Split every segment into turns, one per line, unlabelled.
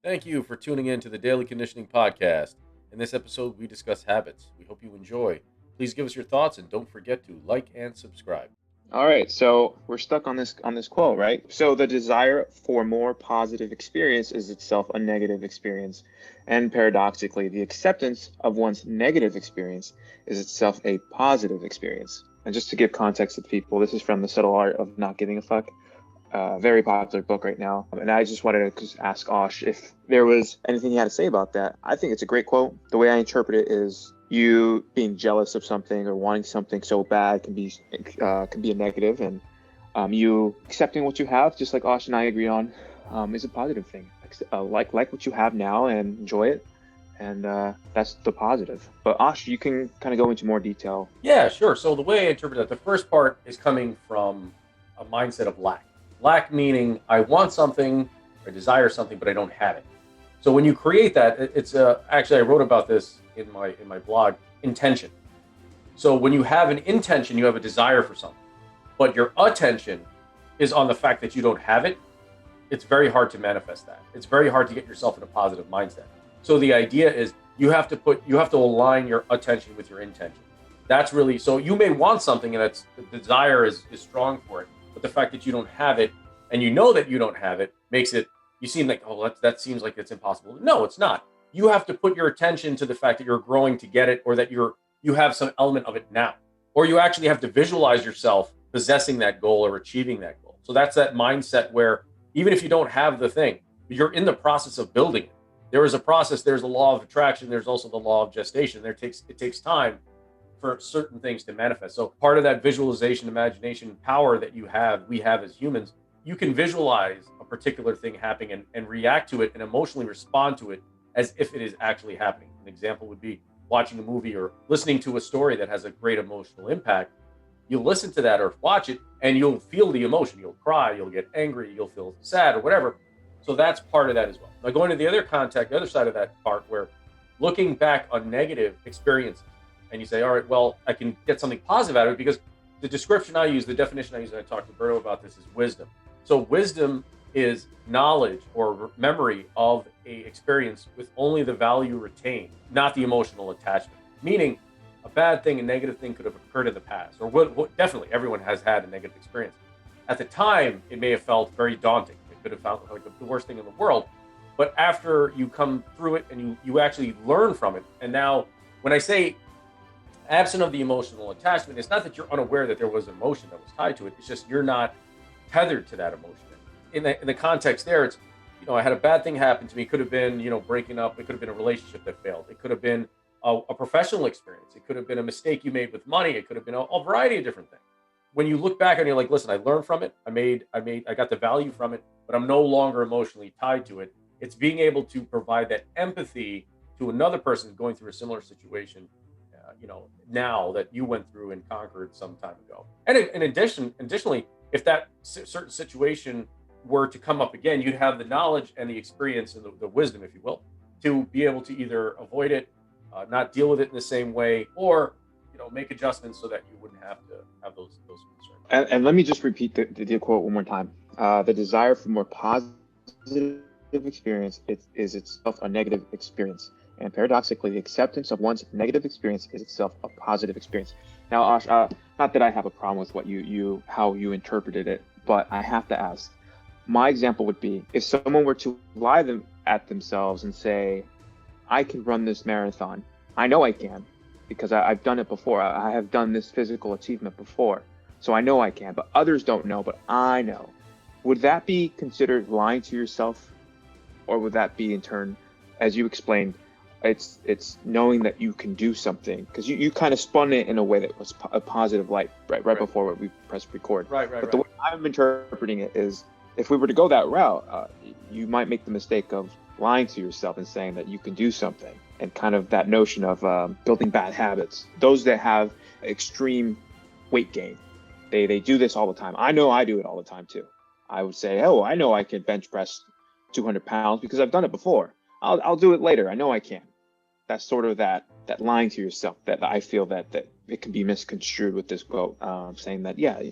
Thank you for tuning in to the Daily Conditioning Podcast. In this episode, we discuss habits. We hope you enjoy. Please give us your thoughts and don't forget to like and subscribe.
All right, so we're stuck on this quote, right? So the desire for more positive experience is itself a negative experience, and paradoxically, the acceptance of one's negative experience is itself a positive experience. And just to give context to people, this is from The Subtle Art of Not Giving a Fuck, very popular book right now. And I just wanted to just ask Osh if there was anything he had to say about that. I think it's a great quote. The way I interpret it is you being jealous of something or wanting something so bad can be a negative, and you accepting what you have, just like Osh and I agree on, is a positive thing. Like what you have now and enjoy it, and that's the positive. But Osh, you can kind of go into more detail.
Yeah, sure. So, the way I interpret that, the first part is coming from a mindset of lack. Lack meaning I want something, I desire something, but I don't have it. So, when you create that, it's actually, I wrote about this in my blog, intention. So, when you have an intention, you have a desire for something, but your attention is on the fact that you don't have it. It's very hard to manifest that. It's very hard to get yourself in a positive mindset. So the idea is you have to align your attention with your intention. That's really, so you may want something and that's the desire is strong for it, but the fact that you don't have it and you know that you don't have it makes it, you seem like, oh, that seems like it's impossible. No, it's not. You have to put your attention to the fact that you're growing to get it, or that you have some element of it now, or you actually have to visualize yourself possessing that goal or achieving that goal. So that's that mindset where even if you don't have the thing, you're in the process of building it. There is a process. There's a law of attraction. There's also the law of gestation. It takes time for certain things to manifest. So part of that visualization, imagination power that we have as humans, you can visualize a particular thing happening and react to it and emotionally respond to it as if it is actually happening. An example would be watching a movie or listening to a story that has a great emotional impact. You'll listen to that or watch it and you'll feel the emotion. You'll cry, you'll get angry, you'll feel sad or whatever. So that's part of that as well. Now, going to the other contact, the other side of that part, where looking back on negative experiences and you say, all right, well, I can get something positive out of it, because the description I use, the definition I use, and I talked to Berto about this, is wisdom. So wisdom is knowledge or memory of a experience with only the value retained, not the emotional attachment. Meaning, a bad thing, a negative thing could have occurred in the past, or definitely everyone has had a negative experience. At the time, it may have felt very daunting. It could have felt like the worst thing in the world. But after you come through it and you actually learn from it, and now when I say absent of the emotional attachment, it's not that you're unaware that there was emotion that was tied to it. It's just you're not tethered to that emotion. In the context there, it's, I had a bad thing happen to me. It could have been, breaking up. It could have been a relationship that failed. It could have been a professional experience. It could have been a mistake you made with money. It could have been a variety of different things. When you look back and you're like, listen, I learned from it. I got the value from it, but I'm no longer emotionally tied to it. It's being able to provide that empathy to another person going through a similar situation, now that you went through and conquered some time ago. And additionally, if that certain situation were to come up again, you'd have the knowledge and the experience and the wisdom, if you will, to be able to either avoid it, not deal with it in the same way, or make adjustments so that you wouldn't have to have those concerns.
And let me just repeat the quote one more time. The desire for more positive experience is itself a negative experience. And paradoxically, the acceptance of one's negative experience is itself a positive experience. Now, Ash, not that I have a problem with how you interpreted it, but I have to ask. My example would be, if someone were to lie at themselves and say, I can run this marathon. I know I can, because I've done it before. I have done this physical achievement before. So I know I can, but others don't know, but I know. Would that be considered lying to yourself? Or would that be, in turn, as you explained, it's knowing that you can do something? Because you kind of spun it in a way that was a positive light right before we pressed record. But the way I'm interpreting it is, if we were to go that route, you might make the mistake of lying to yourself and saying that you can do something, and kind of that notion of building bad habits. Those that have extreme weight gain, they do this all the time. I know I do it all the time too. I would say, oh, I know I can bench press 200 pounds because I've done it before. I'll do it later. I know I can. That's sort of that lying to yourself that I feel that it can be misconstrued with this quote, saying that, yeah.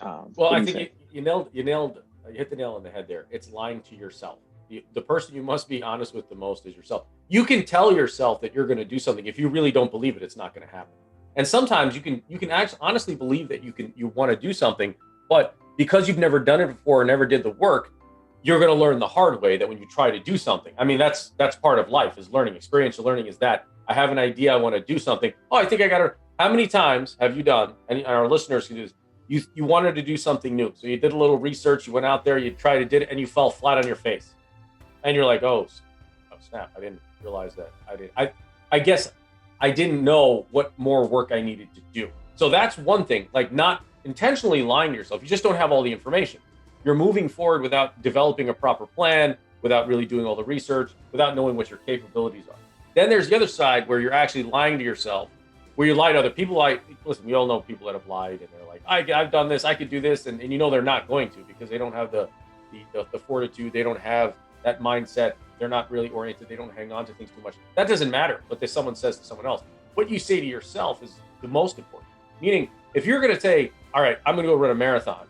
Well, I think you hit the nail on the head there. It's lying to yourself. The person you must be honest with the most is yourself. You can tell yourself that you're going to do something. If you really don't believe it, it's not going to happen. And sometimes you can actually honestly believe that you want to do something, but because you've never done it before or never did the work, you're going to learn the hard way that when you try to do something. I mean, that's part of life, is learning. Experiential learning is that I have an idea, I want to do something. Oh, I think I got to. How many times have you done, and our listeners can do this, you wanted to do something new. So you did a little research, you went out there, you tried to did it, and you fell flat on your face. And you're like, oh snap, I didn't realize that. I guess I didn't know what more work I needed to do. So that's one thing, like not intentionally lying to yourself. You just don't have all the information. You're moving forward without developing a proper plan, without really doing all the research, without knowing what your capabilities are. Then there's the other side where you're actually lying to yourself, where you lie to other people. Listen, we all know people that have lied and they're like, I've done this, I could do this. And you know they're not going to, because they don't have the fortitude. They don't have that mindset. They're not really oriented. They don't hang on to things too much. That doesn't matter what someone says to someone else. What you say to yourself is the most important. Meaning, if you're going to say, all right, I'm going to go run a marathon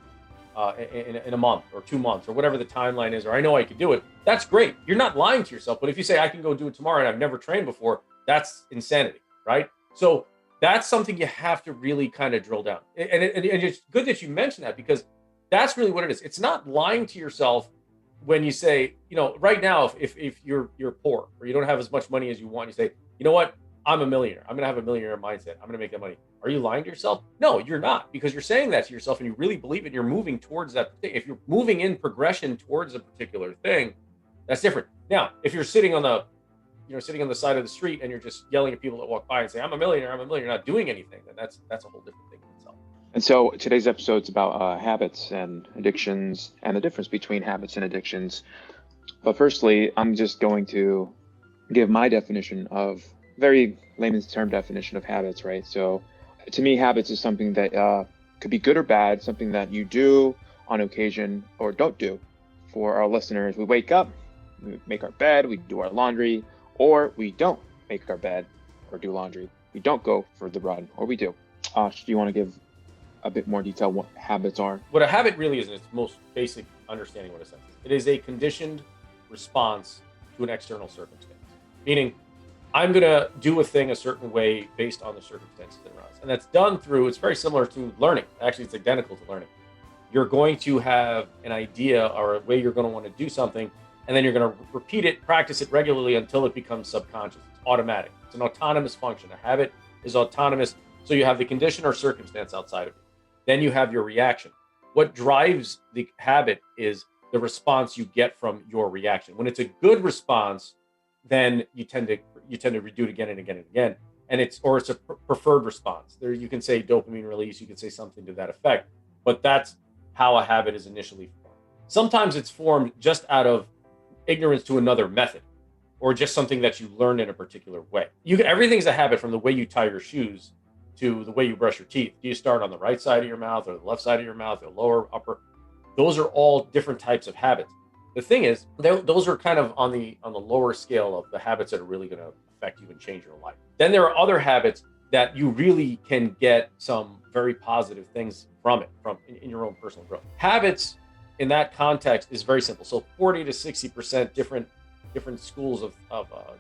in a month or 2 months or whatever the timeline is, or I know I can do it, that's great. You're not lying to yourself. But if you say I can go do it tomorrow and I've never trained before, that's insanity, right? So that's something you have to really kind of drill down. And it's good that you mentioned that, because that's really what it is. It's not lying to yourself when you say, right now, if you're poor or you don't have as much money as you want, you say, you know what? I'm a millionaire. I'm going to have a millionaire mindset. I'm going to make that money. Are you lying to yourself? No, you're not, because you're saying that to yourself and you really believe it. You're moving towards that thing. If you're moving in progression towards a particular thing, that's different. Now, if you're sitting on the side of the street and you're just yelling at people that walk by and say, I'm a millionaire, not doing anything, then that's a whole different thing in itself.
And so today's episode is about habits and addictions and the difference between habits and addictions. But firstly, I'm just going to give my definition of, very layman's term definition of habits, right? So to me, habits is something that could be good or bad, something that you do on occasion or don't do. For our listeners, we wake up, we make our bed, we do our laundry, or we don't make our bed or do laundry. We don't go for the run, or we do. Do you want to give a bit more detail what habits are?
What a habit really is, in its most basic understanding, what a sense is. It is a conditioned response to an external circumstance. Meaning, I'm going to do a thing a certain way based on the circumstances that arise. And that's done through, it's very similar to learning. Actually, it's identical to learning. You're going to have an idea or a way you're going to want to do something, and then you're going to repeat it, practice it regularly until it becomes subconscious. It's automatic. It's an autonomous function. A habit is autonomous. So you have the condition or circumstance outside of it. Then you have your reaction. What drives the habit is the response you get from your reaction. When it's a good response, then you tend to redo it again and again and again. And it's a preferred response. There, you can say dopamine release, you can say something to that effect, but that's how a habit is initially formed. Sometimes it's formed just out of ignorance to another method, or just something that you learned in a particular way. Everything's a habit, from the way you tie your shoes to the way you brush your teeth. Do you start on the right side of your mouth or the left side of your mouth, or lower, upper? Those are all different types of habits. The thing is, those are kind of on the lower scale of the habits that are really going to affect you and change your life. Then there are other habits that you really can get some very positive things from in your own personal growth. Habits in that context is very simple. So 40 to 60% different schools of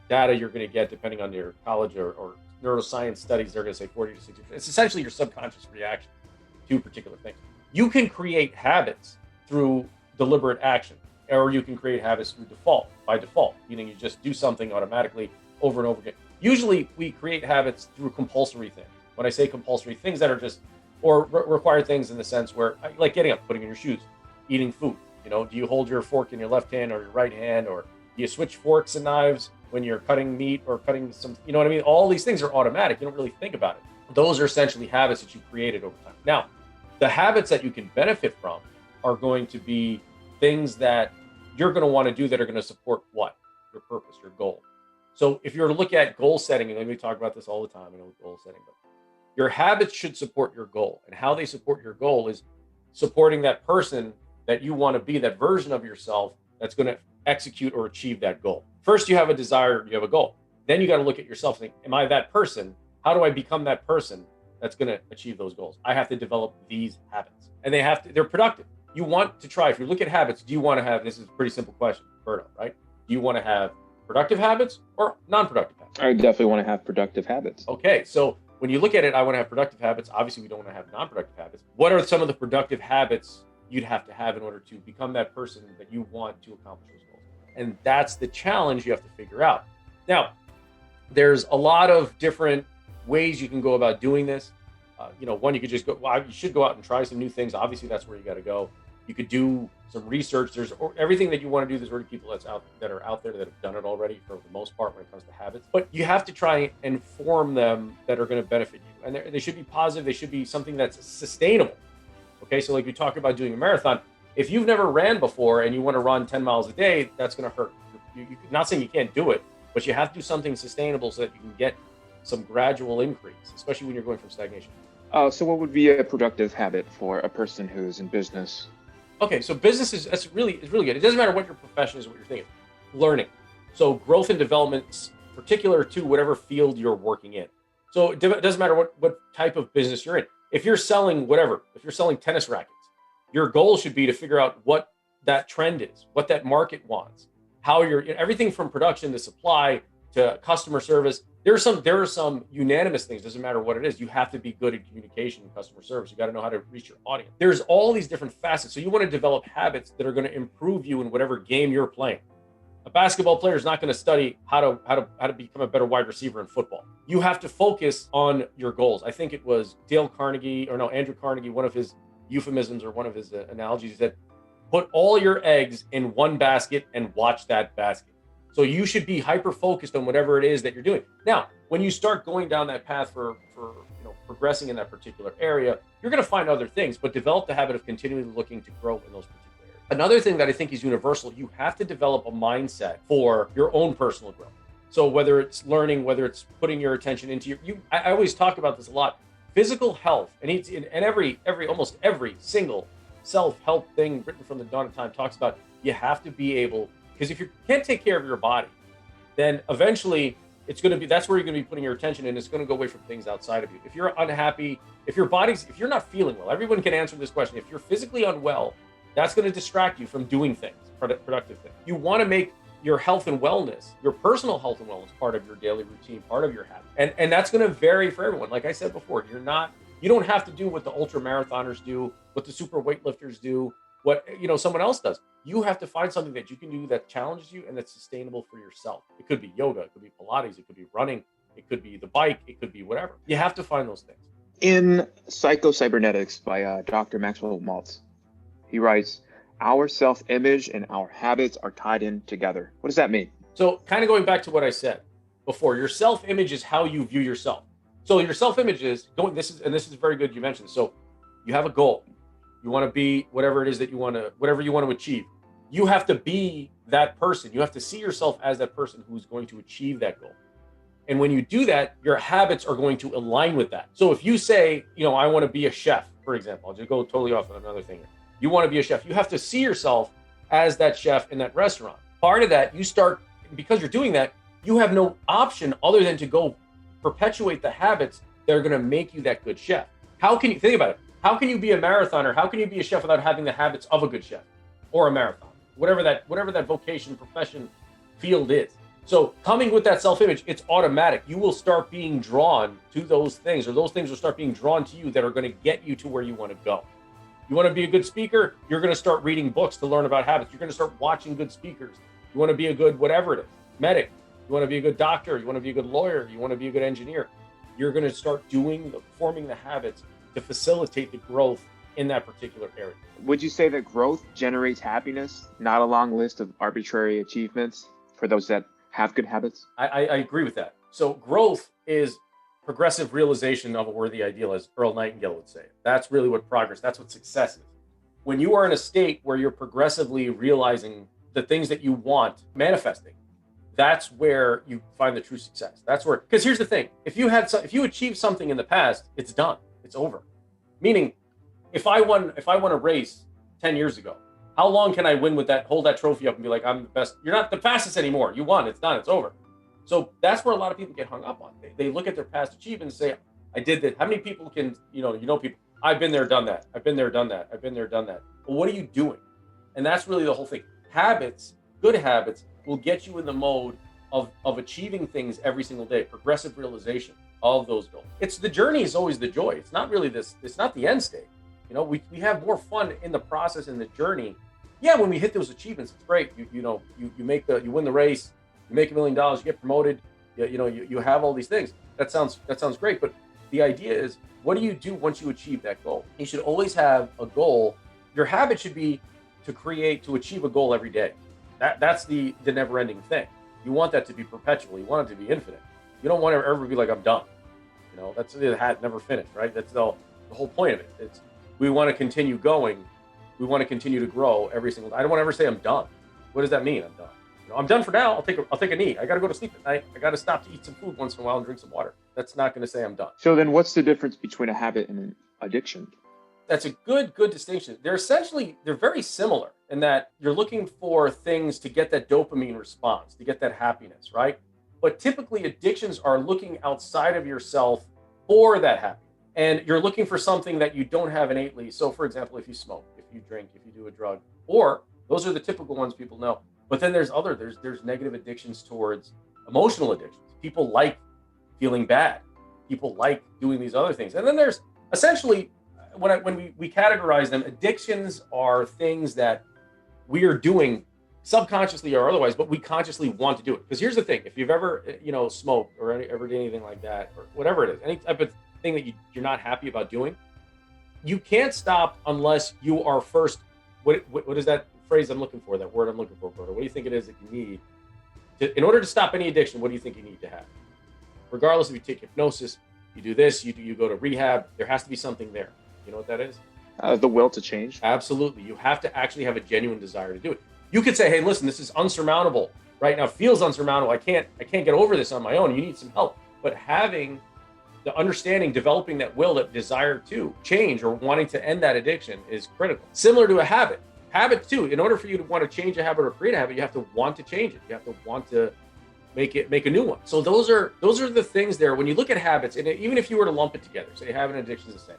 data you're going to get, depending on your college or neuroscience studies. They're going to say 40 to 60%. It's essentially your subconscious reaction to particular things. You can create habits through deliberate action, or you can create habits through by default, meaning you just do something automatically over and over again. Usually we create habits through compulsory things. When I say compulsory, things that are just, or require things in the sense where, like getting up, putting on your shoes, eating food. Do you hold your fork in your left hand or your right hand, or do you switch forks and knives when you're cutting meat or cutting some, you know what I mean? All these things are automatic. You don't really think about it. Those are essentially habits that you created over time. Now, the habits that you can benefit from are going to be things that you're going to want to do that are going to support what? Your purpose, your goal. So if you're to look at goal setting, and we talk about this all the time, goal setting, but your habits should support your goal. And how they support your goal is supporting that person that you want to be, that version of yourself that's going to execute or achieve that goal. First, you have a desire, you have a goal. Then you got to look at yourself and think, am I that person? How do I become that person that's going to achieve those goals? I have to develop these habits, and they're productive. you want to try, if you look at habits, do you want to have, this is a pretty simple question, Berto, right? Do you want to have productive habits or non-productive habits?
I definitely want to have productive habits.
Okay, so when you look at it, I want to have productive habits. Obviously, we don't want to have non-productive habits. What are some of the productive habits you'd have to have in order to become that person that you want to accomplish those goals? And that's the challenge you have to figure out. Now, there's a lot of different ways you can go about doing this. One, you could just go, well, you should go out and try some new things. Obviously, that's where you got to go. You could do some research. There's everything that you want to do. There's already people that are out there that have done it already for the most part when it comes to habits. But you have to try and form them that are going to benefit you. And they should be positive. They should be something that's sustainable. Okay, so like you talk about doing a marathon. If you've never ran before and you want to run 10 miles a day, that's going to hurt. You're not saying you can't do it, but you have to do something sustainable so that you can get some gradual increase, especially when you're going from stagnation.
So what would be a productive habit for a person who's in business?
Okay, so business is really good. It doesn't matter what your profession is, what you're thinking. Learning. So growth and development, particular to whatever field you're working in. So it doesn't matter what type of business you're in. If you're selling whatever, if you're selling tennis rackets, your goal should be to figure out what that trend is, what that market wants, how everything from production to supply to customer service. There are some unanimous things. Doesn't matter what it is. You have to be good at communication and customer service. You got to know how to reach your audience. There's all these different facets. So you want to develop habits that are going to improve you in whatever game you're playing. A basketball player is not going to study how to become a better wide receiver in football. You have to focus on your goals. I think it was Andrew Carnegie, one of his euphemisms or one of his analogies, he said, put all your eggs in one basket and watch that basket. So you should be hyper focused on whatever it is that you're doing. Now, when you start going down that path for progressing in that particular area, you're going to find other things, but develop the habit of continually looking to grow in those particular areas. Another thing that I think is universal, you have to develop a mindset for your own personal growth. So whether it's learning, whether it's putting your attention into I always talk about this a lot. Physical health, and almost every single self-help thing written from the dawn of time talks about you have to be able. Because if you can't take care of your body, then eventually that's where you're going to be putting your attention, and it's going to go away from things outside of you. If you're unhappy, if you're not feeling well, everyone can answer this question. If you're physically unwell, that's going to distract you from doing things, productive things. You want to make your health and wellness, your personal health and wellness, part of your daily routine, part of your habit. And that's going to vary for everyone. Like I said before, you don't have to do what the ultra marathoners do, what the super weightlifters do, what someone else does. You have to find something that you can do that challenges you and that's sustainable for yourself. It could be yoga, it could be Pilates, it could be running, it could be the bike, it could be whatever. You have to find those things.
In Psycho-Cybernetics by Dr. Maxwell Maltz, he writes, our self-image and our habits are tied in together. What does that mean?
So kind of going back to what I said before, your self-image is how you view yourself. So your self-image is this is very good you mentioned. So you have a goal. You want to be whatever it is that whatever you want to achieve. You have to be that person. You have to see yourself as that person who's going to achieve that goal. And when you do that, your habits are going to align with that. So if you say, I want to be a chef, for example, I'll just go totally off on another thing here. You want to be a chef. You have to see yourself as that chef in that restaurant. Part of that, because you're doing that, you have no option other than to go perpetuate the habits that are going to make you that good chef. How can you think about it? How can you be a marathoner? How can you be a chef without having the habits of a good chef or a marathon? Whatever that vocation, profession, field is. So coming with that self-image, it's automatic. You will start being drawn to those things, or those things will start being drawn to you that are going to get you to where you want to go. You want to be a good speaker? You're going to start reading books to learn about habits. You're going to start watching good speakers. You want to be a good whatever it is, medic. You want to be a good doctor. You want to be a good lawyer. You want to be a good engineer. You're going to start forming the habits to facilitate the growth in that particular area.
Would you say that growth generates happiness, not a long list of arbitrary achievements for those that have good habits?
I agree with that. So growth is progressive realization of a worthy ideal, as Earl Nightingale would say. That's really what that's what success is. When you are in a state where you're progressively realizing the things that you want manifesting, that's where you find the true success. That's where, because here's the thing, if you achieved something in the past, it's done. It's over. Meaning, if I won a race 10 years ago, how long can I win with that, hold that trophy up and be like, I'm the best? You're not the fastest anymore. You won. It's done. It's over. So that's where a lot of people get hung up on. They look at their past achievements and say, I did that. How many people can, people, I've been there, done that. I've been there, done that. I've been there, done that. Well, what are you doing? And that's really the whole thing. Habits, good habits, will get you in the mode of achieving things every single day, progressive realization of those goals. It's the journey is always the joy. It's not really this, it's not the end state. You know, we have more fun in the process, in the journey. Yeah, when we hit those achievements, it's great. You win the race, you make $1 million, you get promoted, you have all these things. That sounds great. But the idea is, what do you do once you achieve that goal? You should always have a goal. Your habit should be to achieve a goal every day. That's the never-ending thing. You want that to be perpetual. You want it to be infinite. You don't want to ever be like, I'm done. You know, that's the hat never finished, right? That's the whole point of it. We want to continue going. We want to continue to grow every single day. I don't want to ever say I'm done. What does that mean? I'm done. You know, I'm done for now. I'll take a knee. I got to go to sleep at night. I got to stop to eat some food once in a while and drink some water. That's not going to say I'm done.
So then what's the difference between a habit and an addiction?
That's a good distinction. They're very similar in that you're looking for things to get that dopamine response, to get that happiness, right? But typically addictions are looking outside of yourself for that happiness. And you're looking for something that you don't have innately. So for example, if you smoke, if you drink, if you do a drug, or those are the typical ones people know. But then there's negative addictions towards emotional addictions. People like feeling bad. People like doing these other things. And then there's essentially, when we categorize them, addictions are things that we are doing subconsciously or otherwise, but we consciously want to do it. Because here's the thing: if you've ever, smoked or ever did anything like that, or whatever it is, any type of thing that you're not happy about doing, you can't stop unless you are first. What is that phrase I'm looking for? That word I'm looking for, Broder? What do you think it is that you need in order to stop any addiction? What do you think you need to have? Regardless if you take hypnosis, you do this, you go to rehab, there has to be something there. You know what that is?
The will to change.
Absolutely. You have to actually have a genuine desire to do it. You could say, hey, listen, this is unsurmountable right now. Feels unsurmountable. I can't get over this on my own. You need some help. But having the understanding, developing that will, that desire to change or wanting to end that addiction is critical. Similar to a habit. Habit too. In order for you to want to change a habit or create a habit, you have to want to change it. You have to want to make a new one. So those are the things there. When you look at habits, and even if you were to lump it together, say habit and addiction is the same.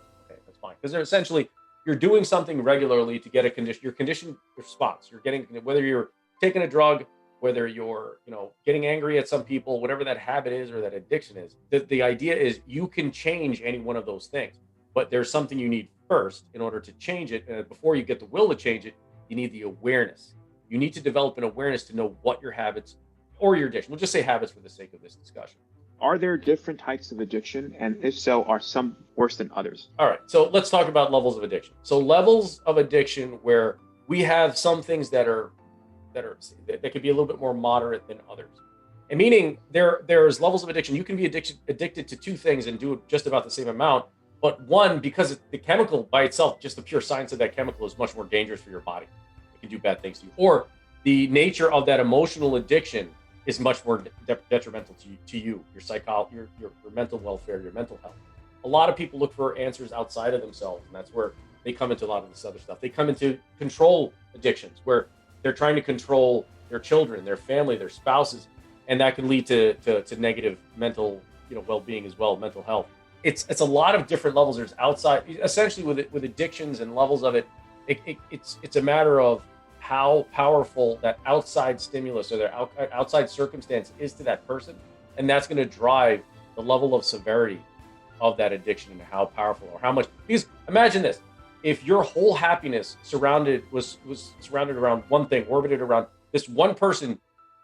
Fine, because they're essentially, you're doing something regularly to get a condition, your conditioned response. You're getting, whether you're taking a drug, whether you're getting angry at some people, whatever that habit is or that addiction is. The idea is you can change any one of those things, but there's something you need first in order to change it. And before you get the will to change it, you need the awareness. You need to develop an awareness to know what your habits or your addiction. We'll just say habits for the sake of this discussion.
Are there different types of addiction? And if so, are some worse than others?
All right. So let's talk about levels of addiction. So levels of addiction where we have some things that could be a little bit more moderate than others. And meaning there's levels of addiction. You can be addicted to two things and do just about the same amount. But one, because the chemical by itself, just the pure science of that chemical is much more dangerous for your body. It can do bad things to you. Or the nature of that emotional addiction is much more detrimental to you, your psychology, your mental welfare, your mental health. A lot of people look for answers outside of themselves, and that's where they come into a lot of this other stuff. They come into control addictions, where they're trying to control their children, their family, their spouses, and that can lead to negative mental, well-being as well, mental health. It's a lot of different levels. There's outside, essentially with addictions and levels of it. It's a matter of how powerful that outside stimulus or their outside circumstance is to that person. And that's going to drive the level of severity of that addiction and how powerful or how much. Because imagine this, if your whole happiness was surrounded around one thing, orbited around this one person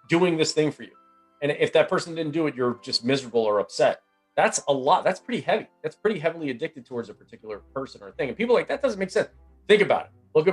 doing this thing for you. And if that person didn't do it, you're just miserable or upset. That's a lot. That's pretty heavy. That's pretty heavily addicted towards a particular person or thing. And people are like, that doesn't make sense. Think about it. Look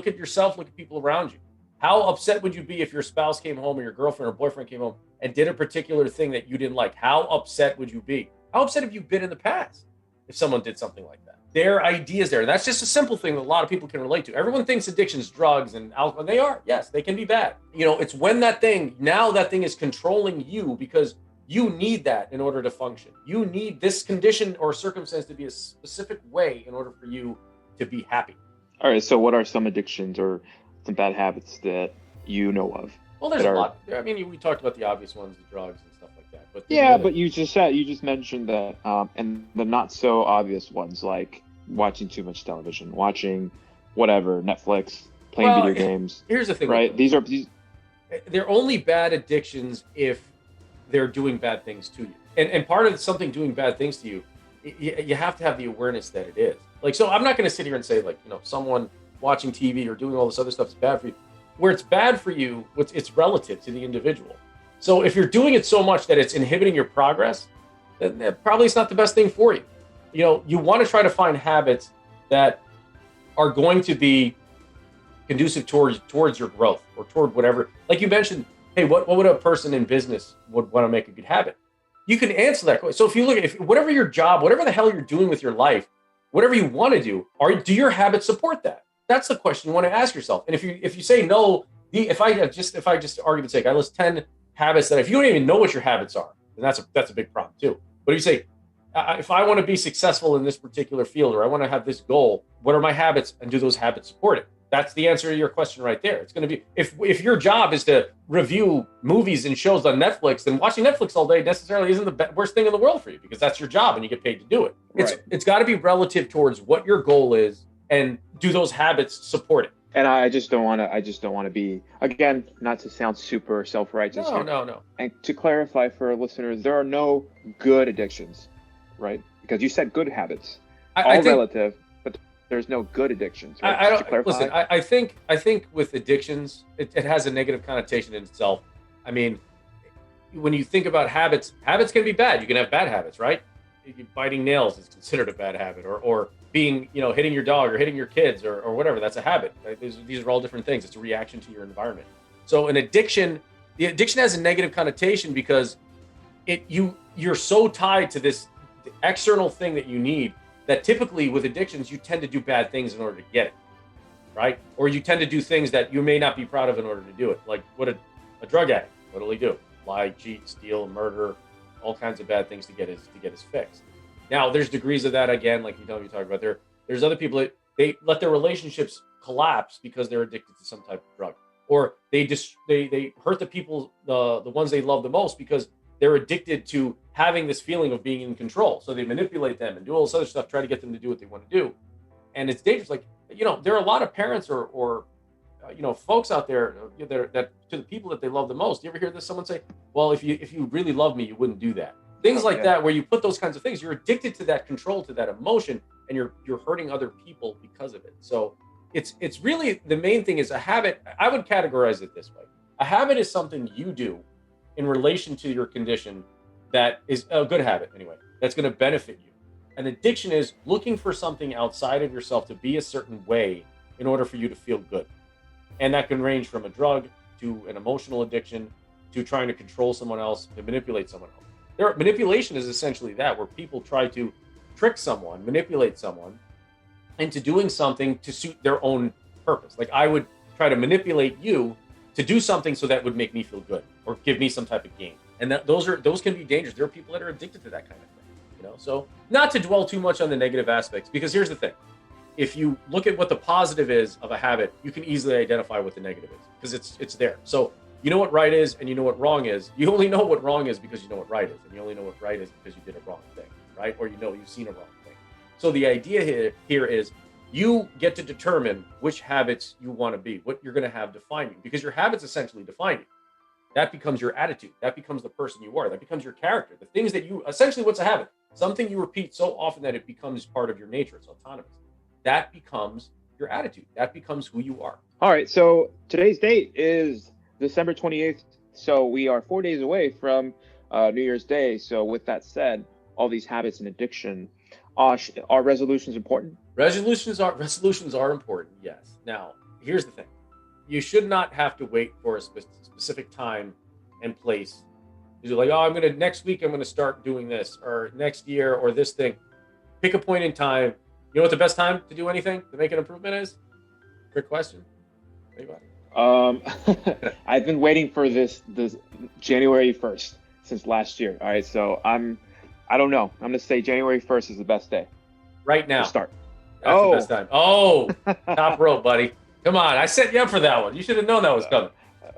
at yourself, look at people around you. How upset would you be if your spouse came home or your girlfriend or boyfriend came home and did a particular thing that you didn't like? How upset would you be? How upset have you been in the past if someone did something like that? Their ideas there. And that's just a simple thing that a lot of people can relate to. Everyone thinks addictions, drugs, and alcohol. They are. Yes, they can be bad. It's when that thing is controlling you because you need that in order to function. You need this condition or circumstance to be a specific way in order for you to be happy.
All right. So what are some addictions or some bad habits that you know of?
Well, there's a lot. I mean, we talked about the obvious ones, the drugs and stuff like that. But
but you just mentioned that, and the not so obvious ones like watching too much television, watching whatever, Netflix, playing video games.
Here's the thing,
right?
They're only bad addictions if they're doing bad things to you. And part of something doing bad things to you, you have to have the awareness that it is. Like, so I'm not going to sit here and say, like, someone watching TV or doing all this other stuff is bad for you. Where it's bad for you, it's relative to the individual. So if you're doing it so much that it's inhibiting your progress, then probably it's not the best thing for you. You want to try to find habits that are going to be conducive towards your growth or toward whatever. Like you mentioned, hey, what would a person in business would want to make a good habit? You can answer that question. So if you look at whatever your job, whatever the hell you're doing with your life, whatever you want to do, do your habits support that? That's the question you want to ask yourself. And if you say no, if I just argument's sake, I list 10 habits that if you don't even know what your habits are, then that's a big problem too. But if you say, if I want to be successful in this particular field, or I want to have this goal, what are my habits, and do those habits support it? That's the answer to your question right there. It's going to be, if your job is to review movies and shows on Netflix, then watching Netflix all day necessarily isn't the worst thing in the world for you, because that's your job and you get paid to do it. It's got to be relative towards what your goal is, and do those habits support it?
And I just don't want to be, again, not to sound super self-righteous.
No.
And to clarify for our listeners, there are no good addictions, right? Because you said good habits, I think, relative, but there's no good addictions. Right?
Listen. I think with addictions, it has a negative connotation in itself. I mean, when you think about habits can be bad. You can have bad habits, right? Biting nails is considered a bad habit, or being, hitting your dog or hitting your kids or whatever. That's a habit. Right? These are all different things. It's a reaction to your environment. So the addiction has a negative connotation because you're so tied to this external thing that you need, that typically with addictions, you tend to do bad things in order to get it, right? Or you tend to do things that you may not be proud of in order to do it. Like what a drug addict, what'll he do? Lie, cheat, steal, murder, all kinds of bad things to get his fix. Now, there's degrees of that, again, like you talk about. There's other people that they let their relationships collapse because they're addicted to some type of drug, or they hurt the people, the ones they love the most, because they're addicted to having this feeling of being in control. So they manipulate them and do all this other stuff, try to get them to do what they want to do, and it's dangerous. Like there are a lot of parents or folks out there that to the people that they love the most. You ever hear this? Someone say, "Well, if you really love me, you wouldn't do that." Things like that, where you put those kinds of things, you're addicted to that control, to that emotion, and you're hurting other people because of it. So it's really, the main thing is a habit. I would categorize it this way: a habit is something you do in relation to your condition that is a good habit anyway, that's going to benefit you. An addiction is looking for something outside of yourself to be a certain way in order for you to feel good. And that can range from a drug to an emotional addiction to trying to control someone else, to manipulate someone else. Manipulation is essentially that, where people try to trick someone, manipulate someone into doing something to suit their own purpose. Like I would try to manipulate you to do something so that would make me feel good or give me some type of gain. And those can be dangerous. There are people that are addicted to that kind of thing, So not to dwell too much on the negative aspects, because here's the thing. If you look at what the positive is of a habit, you can easily identify what the negative is, because it's there. So you know what right is and you know what wrong is. You only know what wrong is because you know what right is, and you only know what right is because you did a wrong thing, right? Or you've seen a wrong thing. So the idea here is you get to determine which habits you want to be, what you're going to have define you, because your habits essentially define you. That becomes your attitude. That becomes the person you are. That becomes your character. The things that essentially, what's a habit? Something you repeat so often that it becomes part of your nature. It's autonomous. That becomes your attitude. That becomes who you are.
All right. So today's date is December 28th. So we are 4 days away from New Year's Day. So with that said, all these habits and addiction, are resolutions important?
Resolutions are important, yes. Now, here's the thing. You should not have to wait for a specific time and place. You're like, next week I'm going to start doing this, or next year, or this thing. Pick a point in time. You know what the best time to do anything, to make an improvement is? Quick question. Anybody?
I've been waiting for this January 1st since last year. All right, so I don't know. I'm going to say January 1st is the best day.
Right now.
To start.
That's the best time. Oh, top rope, buddy. Come on. I set you up for that one. You should have known that was coming.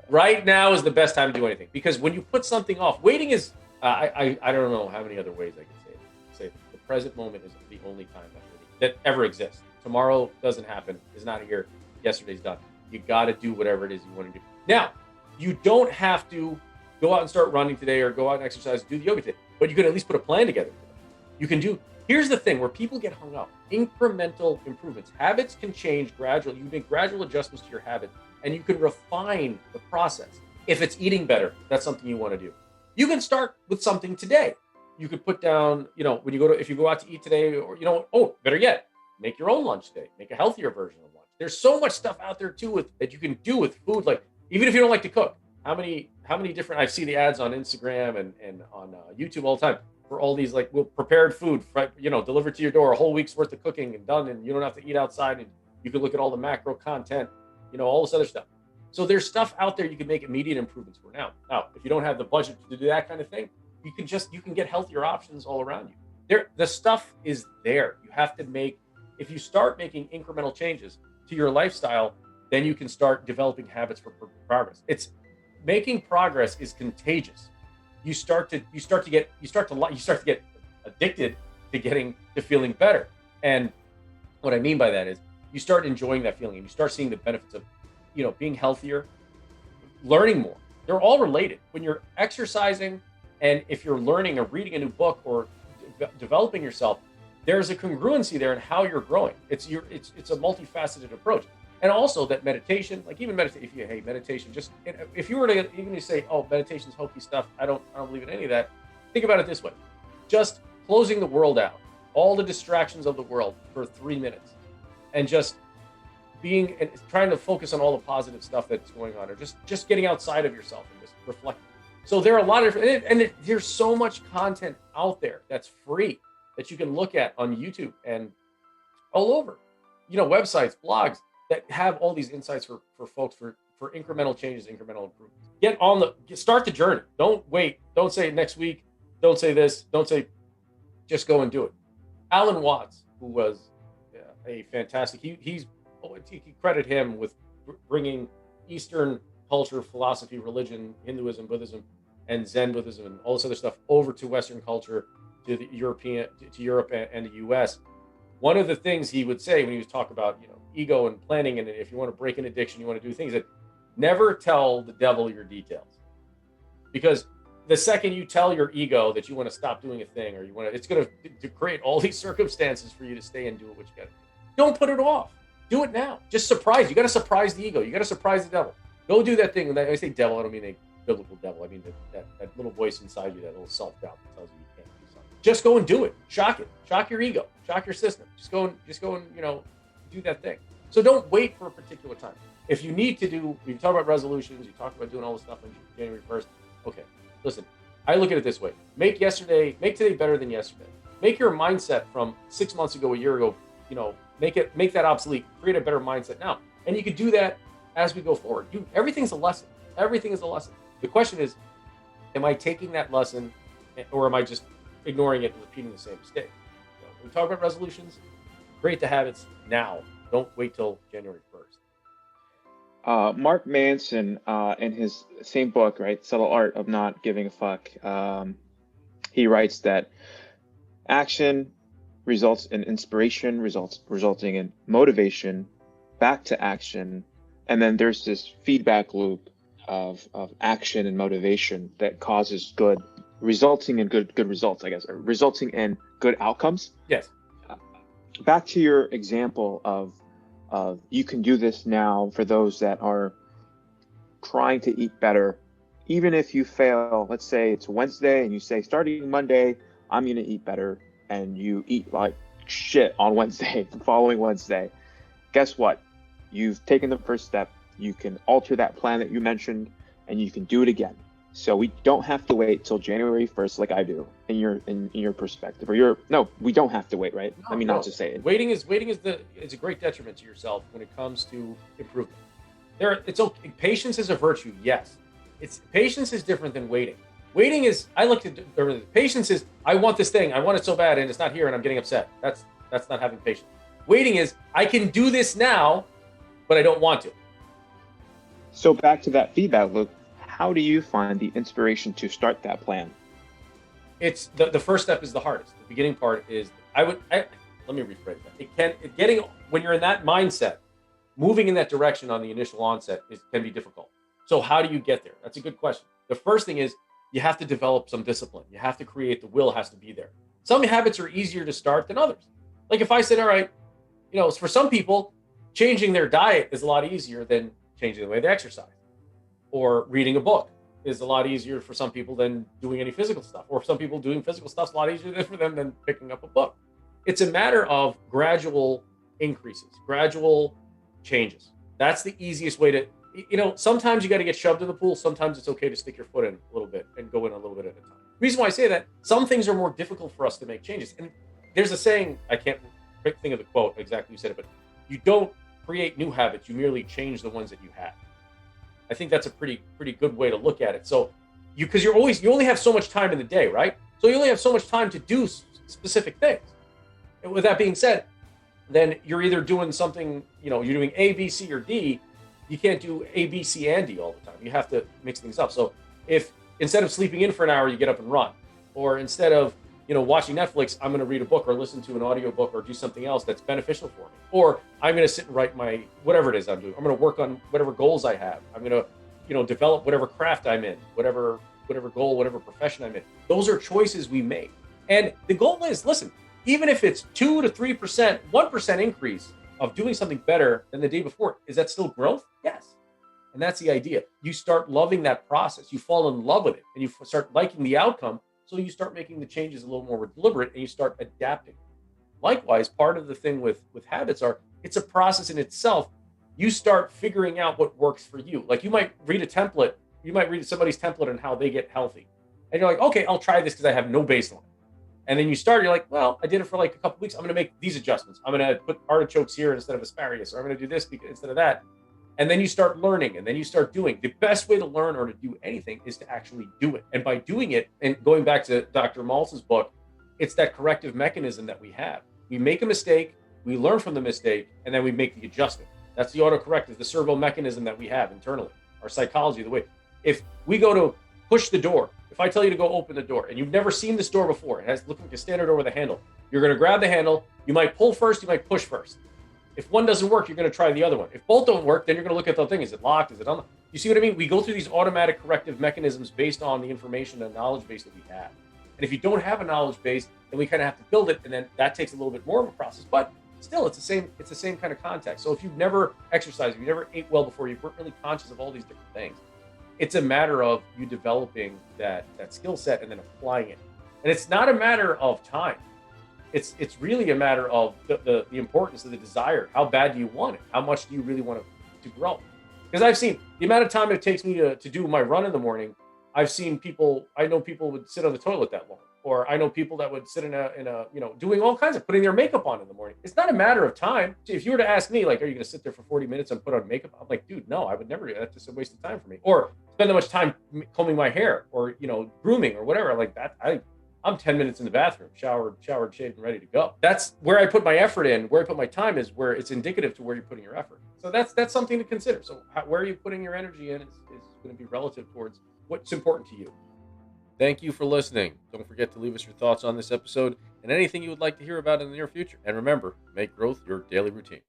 Right now is the best time to do anything, because when you put something off, waiting is, I don't know how many other ways I can say it. The present moment is the only time that ever exists. Tomorrow doesn't happen. It's not here. Yesterday's done. You got to do whatever it is you want to do. Now, you don't have to go out and start running today or go out and exercise, do the yoga today, but you can at least put a plan together. You can do, here's the thing where people get hung up, incremental improvements. Habits can change gradually. You make gradual adjustments to your habit and you can refine the process. If it's eating better, that's something you want to do. You can start with something today. You could put down, when you if you go out to eat today, or, better yet, make your own lunch today, make a healthier version of lunch. There's so much stuff out there too that you can do with food. Like, even if you don't like to cook, how many different, I see the ads on Instagram and on YouTube all the time for all these prepared food, delivered to your door, a whole week's worth of cooking and done, and you don't have to eat outside, and you can look at all the macro content, all this other stuff. So there's stuff out there you can make immediate improvements for now. Now, if you don't have the budget to do that kind of thing, you can get healthier options all around you. The stuff is there. You have to if you start making incremental changes to your lifestyle, then you can start developing habits for progress. Making progress is contagious. You start to get addicted to feeling better. And what I mean by that is you start enjoying that feeling and you start seeing the benefits of, being healthier, learning more. They're all related. When you're exercising and if you're learning or reading a new book or developing yourself, there's a congruency there in how you're growing. It's a multifaceted approach. And also that meditation, like even meditation, if you hate meditation, just if you were to even say, oh, meditation's hokey stuff, I don't believe in any of that. Think about it this way: just closing the world out, all the distractions of the world for 3 minutes, and just being and trying to focus on all the positive stuff that's going on, or just getting outside of yourself and just reflecting. So there are a lot of there's so much content out there that's free that you can look at on YouTube and all over, websites, blogs that have all these insights for folks for incremental changes, incremental improvements. Start the journey. Don't wait. Don't say next week. Don't say this. Don't say, just go and do it. Alan Watts, who was a fantastic, you credit him with bringing Eastern culture, philosophy, religion, Hinduism, Buddhism, and Zen Buddhism, and all this other stuff over to Western culture, to the Europe and the US. One of the things he would say when he was talking about, ego and planning, and if you want to break an addiction, you want to do things, that never tell the devil your details. Because the second you tell your ego that you want to stop doing a thing, or it's going to create all these circumstances for you to stay and do what you got to do. Don't put it off. Do it now. Just surprise. You got to surprise the ego. You got to surprise the devil. Go do that thing. When I say devil, I don't mean a biblical devil. I mean that little voice inside you, that little self-doubt that tells you you can't do something. Just go and do it. Shock it. Shock your ego. Shock your system. Just go and do that thing. So don't wait for a particular time. If you need to you talk about resolutions, you talk about doing all this stuff on January 1st. Okay, listen, I look at it this way. Make today better than yesterday. Make your mindset from 6 months ago, a year ago, make that obsolete. Create a better mindset now. And you can do that as we go forward. Everything's a lesson. Everything is a lesson. The question is, am I taking that lesson, or am I just ignoring it and repeating the same mistake? When we talk about resolutions, create the habits now. Don't wait till January 1st.
Mark Manson, in his same book, right, Subtle Art of Not Giving a Fuck, he writes that action results in inspiration, resulting in motivation, back to action, and then there's this feedback loop of action and motivation that causes resulting in good results, I guess, or resulting in good outcomes.
Yes.
Back to your example of you can do this now for those that are trying to eat better. Even if you fail, let's say it's Wednesday and you say, starting Monday, I'm going to eat better, and you eat like shit on Wednesday, the following Wednesday. Guess what? You've taken the first step. You can alter that plan that you mentioned, and you can do it again. So we don't have to wait till January 1st like I do in your perspective, we don't have to wait, right?
No,
Let me not just say it.
Waiting is a great detriment to yourself when it comes to improvement. It's okay. Patience is a virtue, yes. Patience is different than waiting. Waiting is, I look at patience is, I want this thing, I want it so bad, and it's not here, and I'm getting upset. That's not having patience. Waiting is, I can do this now, but I don't want to.
So back to that feedback loop. How do you find the inspiration to start that plan?
It's the first step is the hardest. The beginning part is let me rephrase that. Getting, when you're in that mindset, moving in that direction on the initial onset can be difficult. So how do you get there? That's a good question. The first thing is you have to develop some discipline. You have to create, the will has to be there. Some habits are easier to start than others. Like if I said, all right, for some people, changing their diet is a lot easier than changing the way they exercise. Or reading a book is a lot easier for some people than doing any physical stuff. Or some people doing physical stuff is a lot easier for them than picking up a book. It's a matter of gradual increases, gradual changes. That's the easiest way to, sometimes you got to get shoved in the pool. Sometimes it's okay to stick your foot in a little bit and go in a little bit at a time. The reason why I say that, some things are more difficult for us to make changes. And there's a saying, I can't think of the quote exactly who said it, but you don't create new habits, you merely change the ones that you have. I think that's a pretty good way to look at it. So because you only have so much time in the day, right? So you only have so much time to do specific things. And with that being said, then you're either doing something, you're doing A, B, C, or D. You can't do A, B, C, and D all the time. You have to mix things up. So if instead of sleeping in for an hour, you get up and run, or instead of watching Netflix, I'm going to read a book or listen to an audiobook or do something else that's beneficial for me. Or I'm going to sit and write my, whatever it is I'm doing. I'm going to work on whatever goals I have. I'm going to, develop whatever craft I'm in, whatever goal, whatever profession I'm in. Those are choices we make. And the goal is, listen, even if it's 2 to 3%, 1% increase of doing something better than the day before, is that still growth? Yes. And that's the idea. You start loving that process. You fall in love with it and you start liking the outcome. So you start making the changes a little more deliberate and you start adapting. Likewise, part of the thing with habits it's a process in itself. You start figuring out what works for you. Like you might read a template, you might read somebody's template on how they get healthy. And you're like, okay, I'll try this because I have no baseline. And then you're like, well, I did it for like a couple weeks. I'm going to make these adjustments. I'm going to put artichokes here instead of asparagus, or I'm going to do this instead of that. And then you start learning and then you start doing. The best way to learn or to do anything is to actually do it. And by doing it, and going back to Dr. Maltz's book, it's that corrective mechanism that we have. We make a mistake, we learn from the mistake, and then we make the adjustment. That's the autocorrective, the servo mechanism that we have internally, our psychology, the way. If we go to push the door, if I tell you to go open the door and you've never seen this door before, it has looking like a standard door with a handle, you're going to grab the handle, you might pull first, you might push first. If one doesn't work, you're going to try the other one. If both don't work, then you're going to look at the thing. Is it locked? Is it unlocked? You see what I mean? We go through these automatic corrective mechanisms based on the information and knowledge base that we have. And if you don't have a knowledge base, then we kind of have to build it. And then that takes a little bit more of a process. But still, it's the same kind of context. So if you've never exercised, if you never ate well before, you weren't really conscious of all these different things, it's a matter of you developing that skill set and then applying it. And it's not a matter of time. It's really a matter of the importance of the desire. How bad do you want it? How much do you really want to grow? Because I've seen the amount of time it takes me to do my run in the morning. I know people would sit on the toilet that long, or I know people that would sit in a doing all kinds of putting their makeup on in the morning. It's not a matter of time. If you were to ask me, like, are you going to sit there for 40 minutes and put on makeup? I'm like, dude, no, I would never do that. That's just a waste of time for me. Or spend that much time combing my hair or, grooming or whatever like that. I'm 10 minutes in the bathroom, showered, shaved, and ready to go. That's where I put my effort in. Where I put my time is where it's indicative to where you're putting your effort. So that's something to consider. So where are you putting your energy in is going to be relative towards what's important to you. Thank you for listening. Don't forget to leave us your thoughts on this episode and anything you would like to hear about in the near future. And remember, make growth your daily routine.